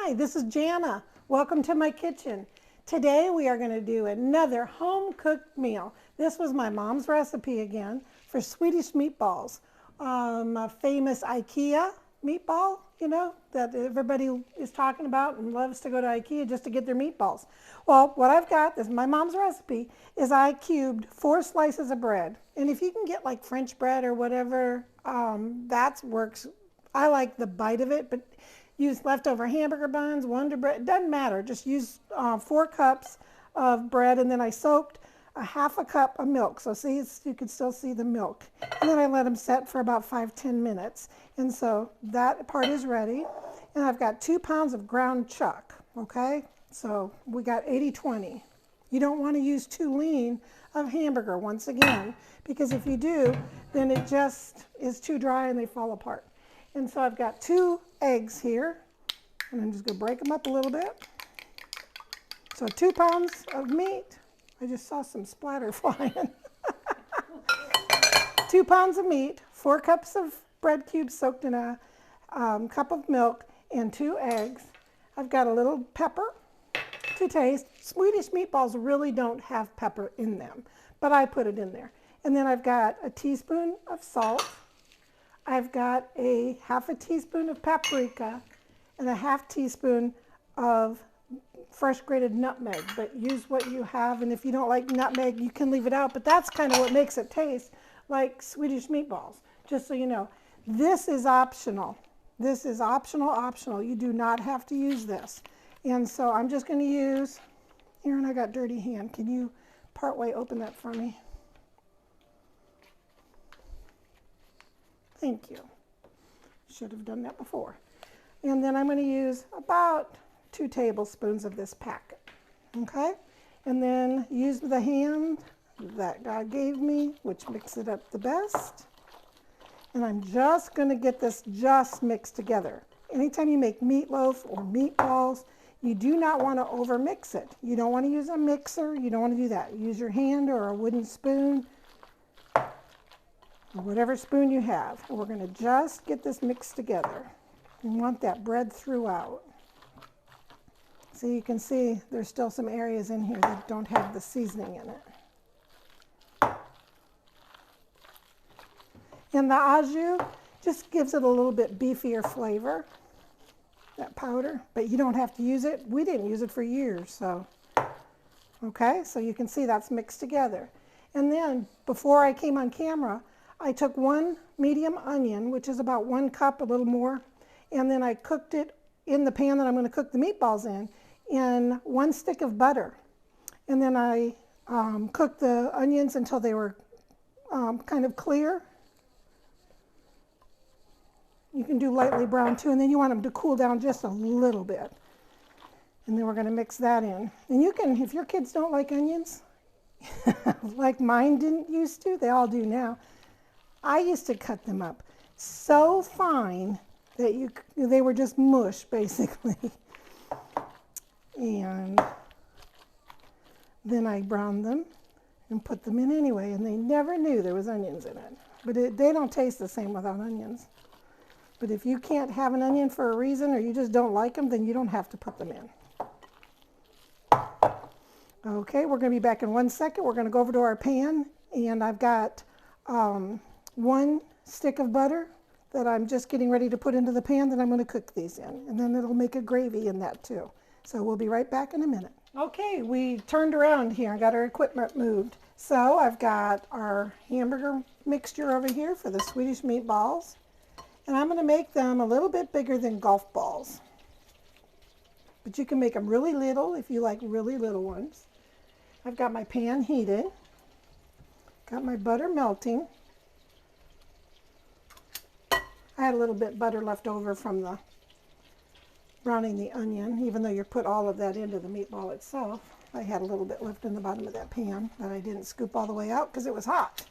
Hi, this is Jana. Welcome to my kitchen. Today we are going to do another home-cooked meal. This was my mom's recipe again for Swedish meatballs. A famous IKEA meatball, you know, that everybody is talking about and loves to go to IKEA just to get their meatballs. Well, what I've got, this is my mom's recipe, is I cubed 4 slices of bread. And if you can get like French bread or whatever, that works. I like the bite of it, but use leftover hamburger buns, Wonder Bread, it doesn't matter. Just use 4 cups of bread, and then I soaked a half a cup of milk. So see, you can still see the milk. And then I let them set for about 5-10 minutes. And so that part is ready. And I've got 2 pounds of ground chuck, okay? So we got 80-20. You don't want to use too lean of hamburger once again, because if you do, then it just is too dry and they fall apart. And so I've got 2 eggs here, and I'm just going to break them up a little bit. So 2 pounds of meat. I just saw some splatter flying. 2 pounds of meat, 4 cups of bread cubes soaked in a cup of milk, and 2 eggs. I've got a little pepper to taste. Swedish meatballs really don't have pepper in them, but I put it in there. And then I've got a teaspoon of salt. I've got a half a teaspoon of paprika and a half teaspoon of fresh grated nutmeg, but use what you have, and if you don't like nutmeg, you can leave it out, but that's kind of what makes it taste like Swedish meatballs, just so you know. This is optional. This is optional. You do not have to use this. And so I'm just going to use, Aaron, I got dirty hand. Can you partway open that for me? Thank you. Should have done that before. And then I'm going to use about 2 tablespoons of this packet. Okay? And then use the hand that God gave me, which mixes it up the best. And I'm just going to get this just mixed together. Anytime you make meatloaf or meatballs, you do not want to over mix it. You don't want to use a mixer. You don't want to do that. Use your hand or a wooden spoon, or whatever spoon you have. And we're going to just get this mixed together. You want that bread throughout. So you can see there's still some areas in here that don't have the seasoning in it. And the au jus just gives it a little bit beefier flavor, that powder, but you don't have to use it. We didn't use it for years, so. Okay, so you can see that's mixed together. And then before I came on camera, I took 1 medium onion, which is about 1 cup, a little more, and then I cooked it in the pan that I'm going to cook the meatballs in 1 stick of butter. And then I cooked the onions until they were kind of clear. You can do lightly brown too, and then you want them to cool down just a little bit. And then we're going to mix that in. And you can, if your kids don't like onions, like mine didn't used to, they all do now. I used to cut them up so fine that they were just mush, basically. And then I browned them and put them in anyway, and they never knew there was onions in it. But they don't taste the same without onions. But if you can't have an onion for a reason, or you just don't like them, then you don't have to put them in. Okay, we're going to be back in 1 second. We're going to go over to our pan, and I've got 1 stick of butter that I'm just getting ready to put into the pan that I'm going to cook these in. And then it'll make a gravy in that too. So we'll be right back in a minute. Okay, we turned around here and got our equipment moved. So I've got our hamburger mixture over here for the Swedish meatballs. And I'm going to make them a little bit bigger than golf balls. But you can make them really little if you like really little ones. I've got my pan heated. Got my butter melting. I had a little bit butter left over from the browning the onion, even though you put all of that into the meatball itself. I had a little bit left in the bottom of that pan that I didn't scoop all the way out because it was hot.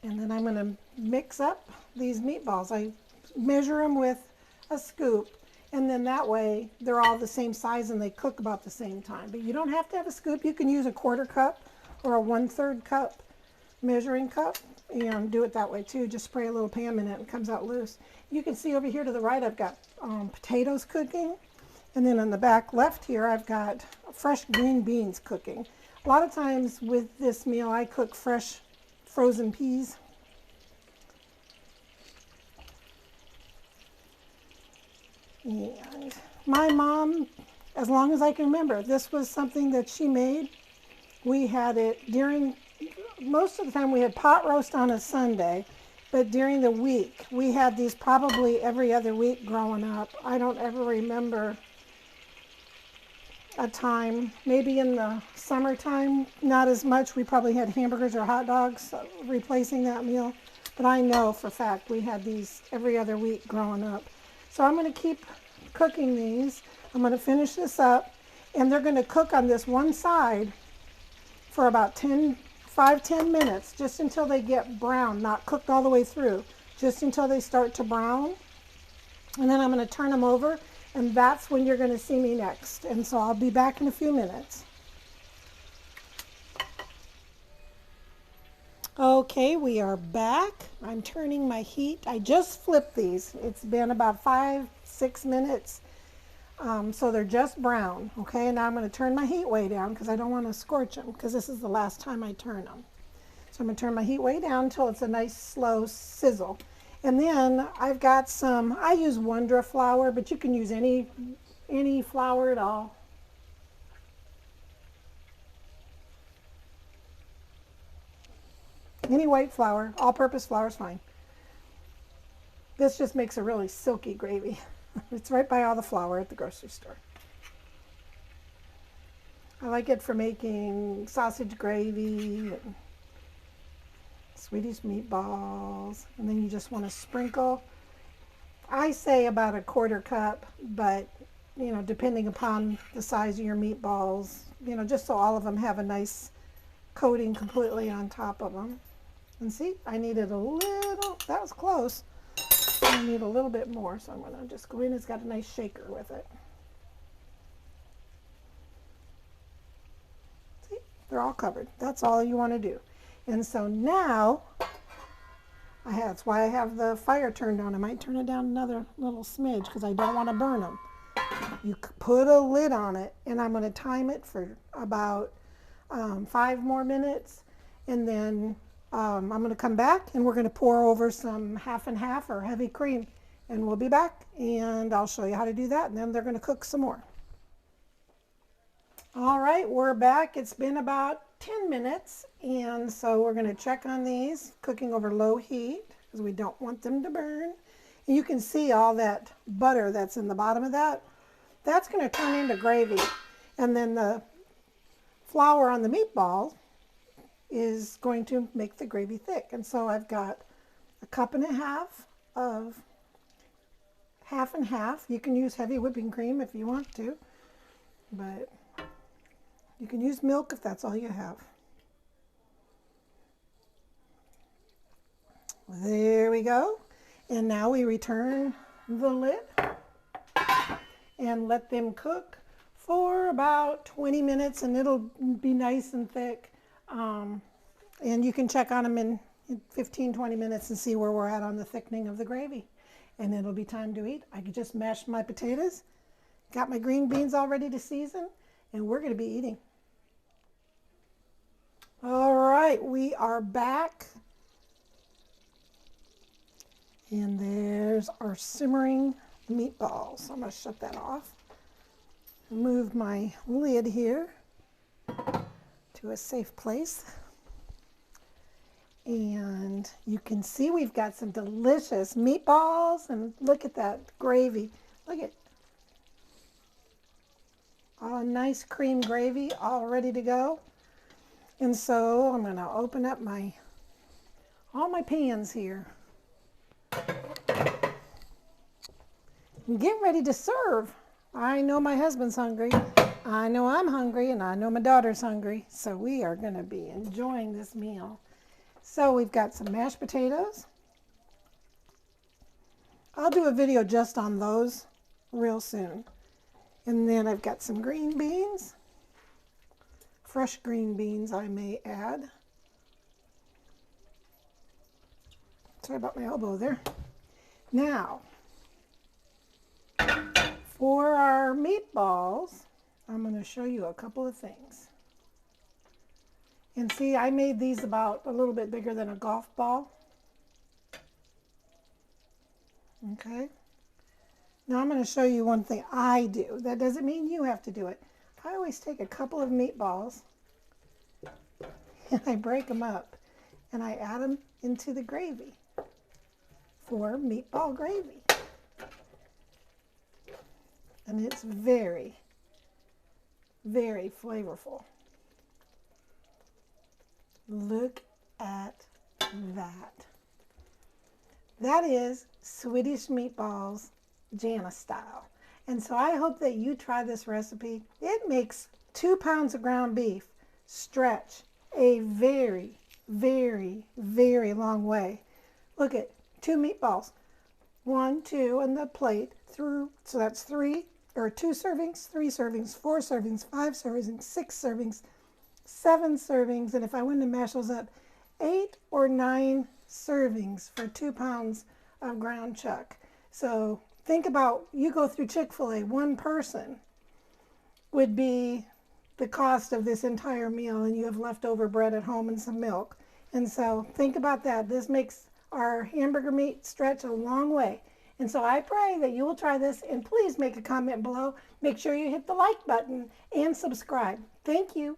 And then I'm going to mix up these meatballs. I measure them with a scoop, and then that way they're all the same size and they cook about the same time. But you don't have to have a scoop. You can use a 1/4 cup or a 1/3 cup measuring cup and do it that way too. Just spray a little Pam in it and it comes out loose. You can see over here to the right I've got potatoes cooking, and then on the back left here I've got fresh green beans cooking. A lot of times with this meal I cook fresh frozen peas. And my mom, as long as I can remember, this was something that she made. We had it during, most of the time we had pot roast on a Sunday, but during the week, we had these probably every other week growing up. I don't ever remember a time, maybe in the summertime, not as much. We probably had hamburgers or hot dogs replacing that meal, but I know for a fact we had these every other week growing up. So I'm going to keep cooking these. I'm going to finish this up, and they're going to cook on this one side for about 5-10 minutes, just until they get brown, not cooked all the way through, just until they start to brown. And then I'm going to turn them over, and that's when you're going to see me next. And so I'll be back in a few minutes. Okay, we are back. I'm turning my heat. I just flipped these. It's been about 5-6 minutes. So they're just brown, okay? Now I'm going to turn my heat way down because I don't want to scorch them, because this is the last time I turn them. So I'm going to turn my heat way down until it's a nice slow sizzle. And then I've got some, I use Wondra flour, but you can use any flour at all. Any white flour, all-purpose flour is fine. This just makes a really silky gravy. It's right by all the flour at the grocery store. I like it for making sausage gravy and Swedish meatballs. And then you just want to sprinkle. I say about a 1/4 cup, but you know, depending upon the size of your meatballs, you know, just so all of them have a nice coating completely on top of them. And see, I needed a little, that was close. I need a little bit more, so I'm going to just go in. It's got a nice shaker with it. See, they're all covered. That's all you want to do. And so now, that's why I have the fire turned on. I might turn it down another little smidge because I don't want to burn them. You put a lid on it, and I'm going to time it for about 5 more minutes, and then I'm going to come back and we're going to pour over some half and half or heavy cream, and we'll be back and I'll show you how to do that, and then they're going to cook some more. All right, we're back. It's been about 10 minutes, and so we're going to check on these, cooking over low heat because we don't want them to burn. And you can see all that butter that's in the bottom of that. That's going to turn into gravy, and then the flour on the meatball is going to make the gravy thick. And so I've got 1.5 cups of half and half. You can use heavy whipping cream if you want to, but you can use milk if that's all you have. There we go. And now we return the lid and let them cook for about 20 minutes, and it'll be nice and thick. And you can check on them in 15-20 minutes and see where we're at on the thickening of the gravy. And it'll be time to eat. I could just mash my potatoes, got my green beans all ready to season, and we're going to be eating. All right, we are back. And there's our simmering meatballs. I'm going to shut that off. Move my lid here to a safe place. And you can see we've got some delicious meatballs, and look at that gravy. Look at all nice cream gravy all ready to go. And so I'm going to open up all my pans here and get ready to serve. I know my husband's hungry. I know I'm hungry, and I know my daughter's hungry. So we are going to be enjoying this meal. So we've got some mashed potatoes. I'll do a video just on those real soon. And then I've got some green beans. Fresh green beans, I may add. sorry about my elbow there. Now, for our meatballs, I'm going to show you a couple of things. And see, I made these about a little bit bigger than a golf ball. Okay. Now I'm going to show you one thing I do. That doesn't mean you have to do it. I always take a couple of meatballs and I break them up and I add them into the gravy for meatball gravy. And it's very, very flavorful. Look at that. That is Swedish meatballs, Jana style. And so I hope that you try this recipe. It makes 2 pounds of ground beef stretch a very, very, very long way. Look at 2 meatballs. 1, 2 on the plate through, so that's 2 servings, 3 servings, 4 servings, 5 servings, 6 servings, 7 servings, and if I wanted to mash those up, 8 or 9 servings for 2 pounds of ground chuck. So think about, you go through Chick-fil-A, one person would be the cost of this entire meal, and you have leftover bread at home and some milk. And so think about that. This makes our hamburger meat stretch a long way. And so I pray that you will try this, and please make a comment below. Make sure you hit the like button and subscribe. Thank you.